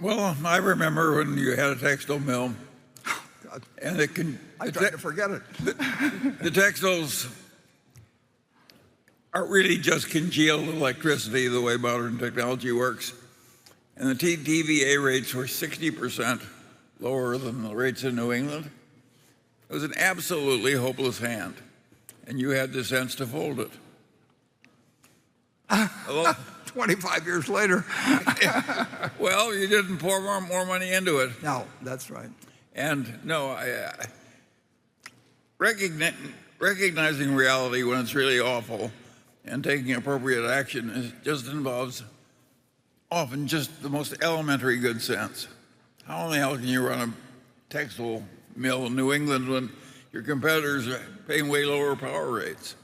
Well, I remember when you had a textile mill, God, and I tried to forget it. the textiles aren't really just congealed electricity the way modern technology works. And the TVA rates were 60% lower than the rates in New England. It was an absolutely hopeless hand, and you had the sense to fold it. Hello? 25 years later. Well, you didn't pour more money into it. No, that's right. And no, recognizing reality when it's really awful and taking appropriate action just involves often just the most elementary good sense. How in the hell can you run a textile mill in New England when your competitors are paying way lower power rates?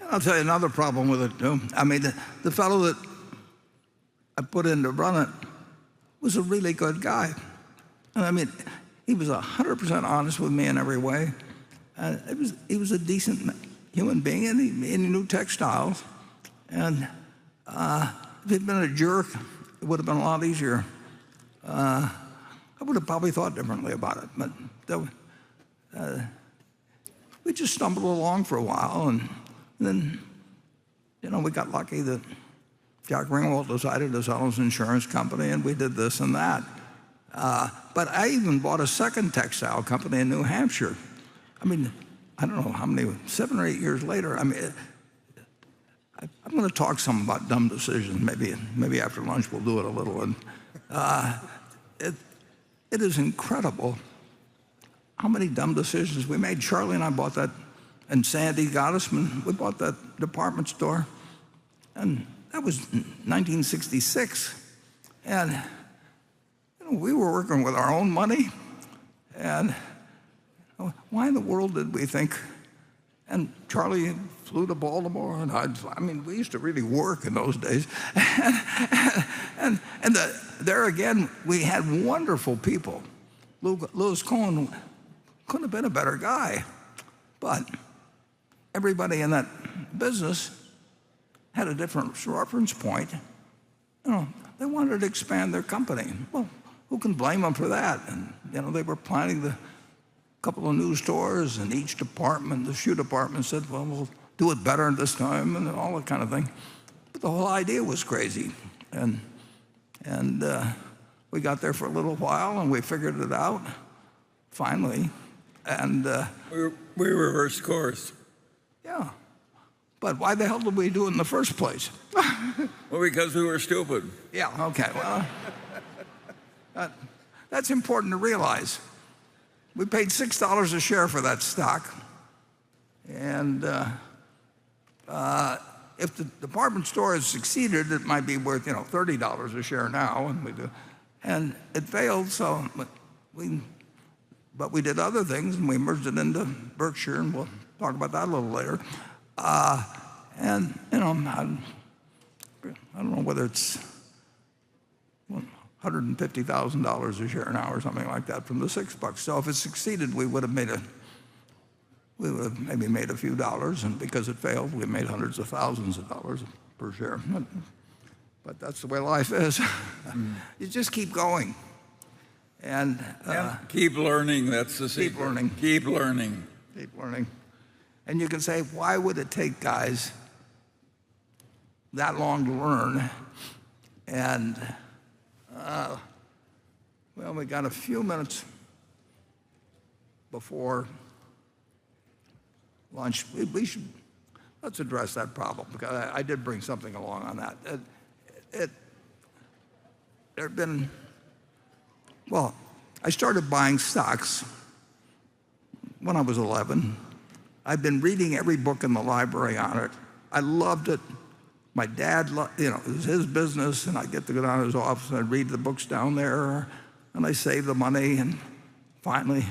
And I'll tell you another problem with it, too. I mean, the fellow that I put in to run it was a really good guy. And I mean, he was 100% honest with me in every way. He was a decent human being, and he knew textiles. And if he'd been a jerk, it would have been a lot easier. I would have probably thought differently about it. But we just stumbled along for a while, and then, we got lucky that Jack Ringwald decided to sell his insurance company, and we did this and that. But I even bought a second textile company in New Hampshire. I mean, I don't know how many, 7 or 8 years later. I mean, I'm going to talk some about dumb decisions. Maybe after lunch we'll do it a little. And it is incredible how many dumb decisions we made. Charlie and I bought that, and Sandy Gottesman, we bought that department store, and that was 1966. And we were working with our own money, and why in the world did we think? And Charlie flew to Baltimore, and I mean, we used to really work in those days. and there again, we had wonderful people. Lewis Cohen couldn't have been a better guy, but everybody in that business had a different reference point. They wanted to expand their company. Well, who can blame them for that? And they were planning a couple of new stores, and each department, the shoe department, said, "Well, we'll do it better this time," and all that kind of thing. But the whole idea was crazy, and we got there for a little while, and we figured it out finally, and we reversed course. Yeah. But why the hell did we do it in the first place? Well, because we were stupid. Yeah, okay, well, that's important to realize. We paid $6 a share for that stock, and if the department store has succeeded, it might be worth $30 a share now, and it failed. So, but we did other things, and we merged it into Berkshire, and we'll talk about that a little later. And I don't know whether it's $150,000 a share now or something like that from the $6. So if it succeeded, we would have maybe made a few dollars, and because it failed, we made hundreds of thousands of dollars per share. But that's the way life is. You just keep going, and keep learning. That's the secret. Keep learning. Keep learning. Keep learning. And you can say, why would it take guys that long to learn? And well, we got a few minutes before lunch. Let's address that problem, because I did bring something along on that. There have been, well, I started buying stocks when I was 11. I've been reading every book in the library on it. I loved it. My dad, it was his business, and I'd get to go down to his office and I'd read the books down there, and I saved the money, and finally,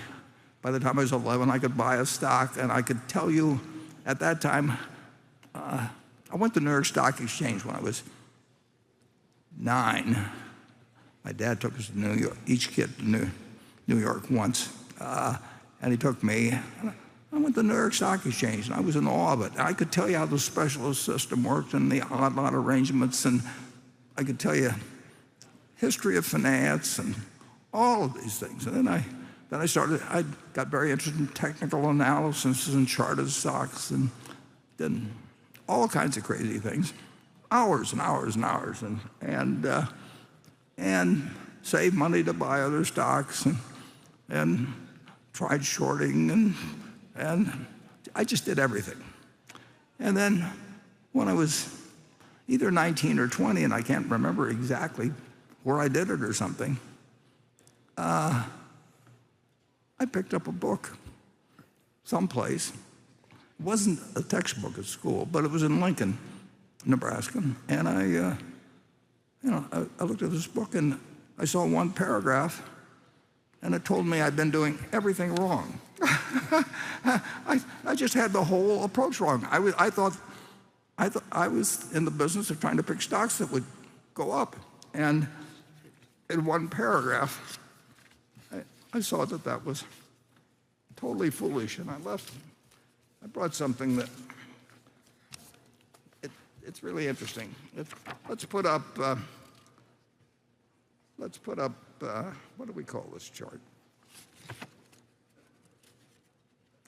by the time I was 11, I could buy a stock, and I could tell you at that time, I went to New York Stock Exchange when I was 9. My dad took us to New York, each kid to New York once, and he took me. I went to the New York Stock Exchange, and I was in awe of it. I could tell you how the specialist system worked and the odd lot arrangements, and I could tell you history of finance and all of these things. And then I got very interested in technical analysis and charted stocks and did all kinds of crazy things, hours and hours and hours, and saved money to buy other stocks and tried shorting and I just did everything. And then when I was either 19 or 20, and I can't remember exactly where I did it or something, I picked up a book someplace. It wasn't a textbook at school, but it was in Lincoln, Nebraska. And I looked at this book and I saw one paragraph, and it told me I'd been doing everything wrong. I just had the whole approach wrong. I thought I was in the business of trying to pick stocks that would go up, and in one paragraph, I saw that was totally foolish, and I left. I brought something that it's really interesting. Let's put up. What do we call this chart?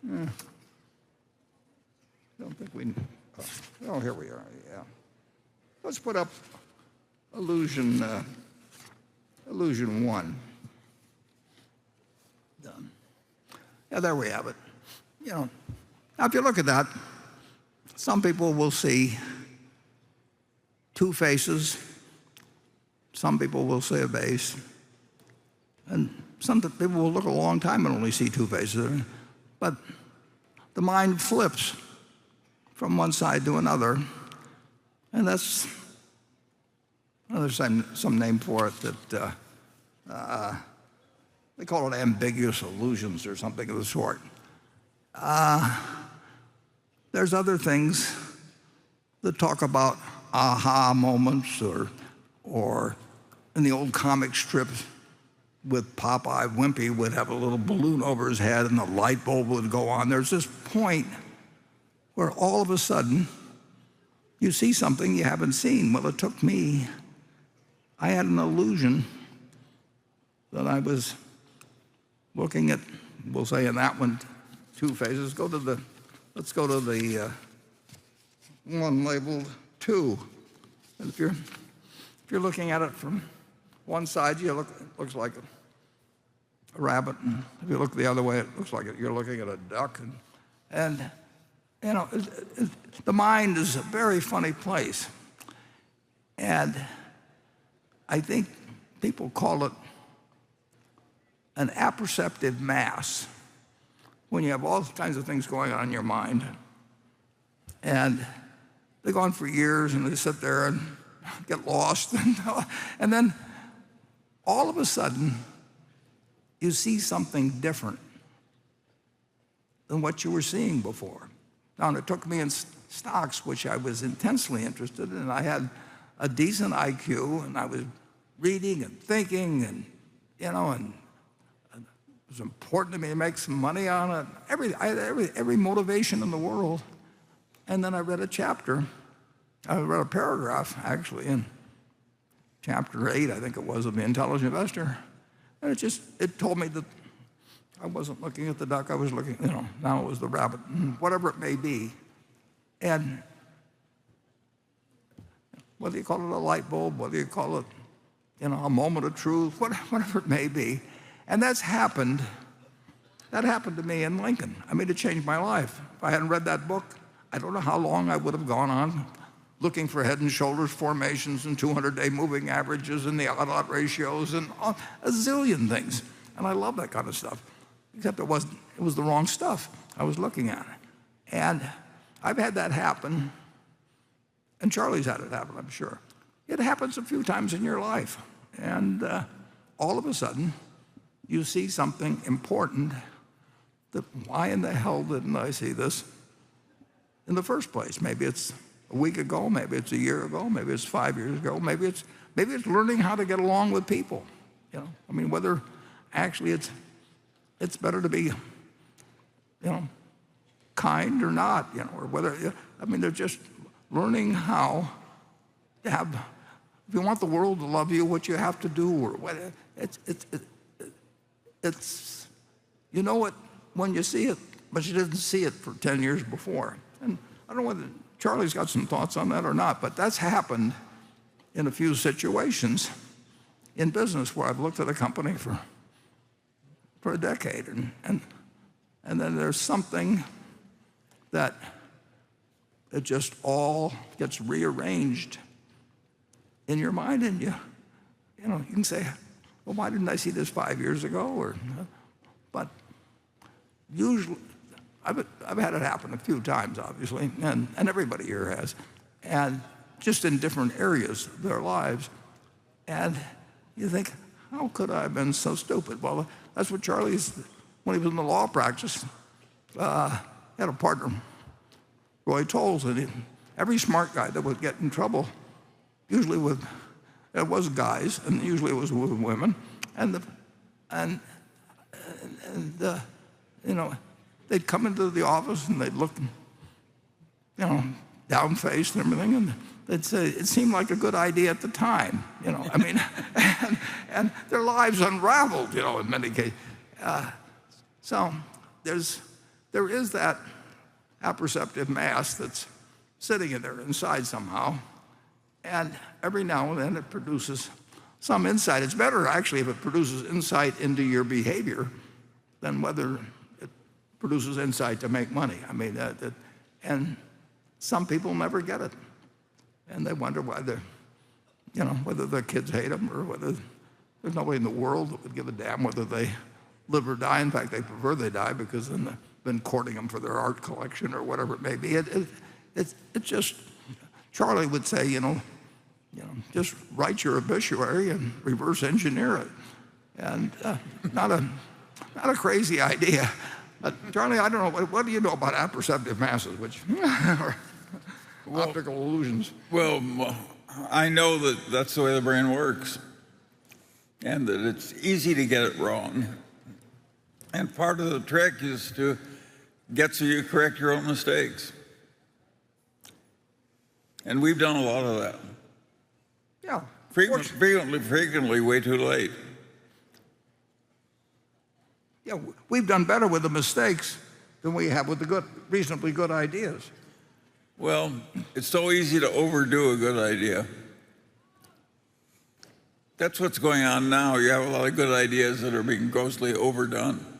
I don't think we. Oh, here we are. Yeah. Let's put up illusion 1. Done. Yeah, there we have it. Now if you look at that, some people will see two faces. Some people will see a base. And some people will look a long time and only see two faces. But the mind flips from one side to another. And there's some name for it that they call it ambiguous illusions or something of the sort. There's other things that talk about aha moments or in the old comic strips with Popeye, Wimpy would have a little balloon over his head and the light bulb would go on. There's this point where all of a sudden you see something you haven't seen. Well, it took me, I had an illusion that I was looking at, we'll say in that one, two phases. Let's go to the one labeled 2. And if you're looking at it from one side, it looks like a rabbit, and if you look the other way, it looks like you're looking at a duck. And the mind is a very funny place, and I think people call it an apperceptive mass when you have all kinds of things going on in your mind, and they go on for years, and they sit there and get lost, and then all of a sudden, you see something different than what you were seeing before. Now, and it took me in stocks, which I was intensely interested in. I had a decent IQ, and I was reading and thinking, and it was important to me to make some money on it. I had every motivation in the world. And then I read a paragraph, actually, in Chapter 8, I think it was, of The Intelligent Investor. And it told me that I wasn't looking at the duck, I was looking, now it was the rabbit, whatever it may be. And whether you call it a light bulb, whether you call it, a moment of truth, whatever it may be. And that happened to me in Lincoln. I mean, it changed my life. If I hadn't read that book, I don't know how long I would have gone on looking for head and shoulders formations and 200-day moving averages and the odd-lot ratios and a zillion things. And I love that kind of stuff, except it was the wrong stuff I was looking at. And I've had that happen, and Charlie's had it happen, I'm sure. It happens a few times in your life. And all of a sudden, you see something important that, why in the hell didn't I see this in the first place? Maybe it's a week ago, maybe it's a year ago, maybe it's 5 years ago, maybe it's learning how to get along with people. I mean, whether actually it's better to be, kind or not, or whether, they're just learning how to have if you want the world to love you, what you have to do, or what, it's, you know it when you see it, but you didn't see it for 10 years before. And I don't know whether Charlie's got some thoughts on that or not, but that's happened in a few situations in business where I've looked at a company for a decade, and then there's something that it just all gets rearranged in your mind, and you can say, well, why didn't I see this 5 years ago? But usually, I've had it happen a few times, obviously, and everybody here has, and just in different areas of their lives. And you think, how could I have been so stupid? Well, that's what Charlie's, when he was in the law practice, he had a partner, Roy Tolles, and every smart guy that would get in trouble, usually it was guys, and usually it was with women, and they'd come into the office and they'd look, down-faced and everything, and they'd say it seemed like a good idea at the time, I mean, and their lives unraveled, in many cases. So there is that apperceptive mass that's sitting in there inside somehow, and every now and then it produces some insight. It's better actually if it produces insight into your behavior than whether it produces insight to make money. I mean, and some people never get it, and they wonder why whether their kids hate them or whether there's nobody in the world that would give a damn whether they live or die. In fact, they prefer they die because then they've been courting them for their art collection or whatever it may be. It just, Charlie would say, just write your obituary and reverse engineer it, and not a crazy idea. Charlie, I don't know, what do you know about apperceptive masses, which are optical illusions? Well, I know that that's the way the brain works, and that it's easy to get it wrong. And part of the trick is to get so you correct your own mistakes. And we've done a lot of that. Yeah. Frequently way too late. Yeah, we've done better with the mistakes than we have with the reasonably good ideas. Well, it's so easy to overdo a good idea. That's what's going on now. You have a lot of good ideas that are being grossly overdone.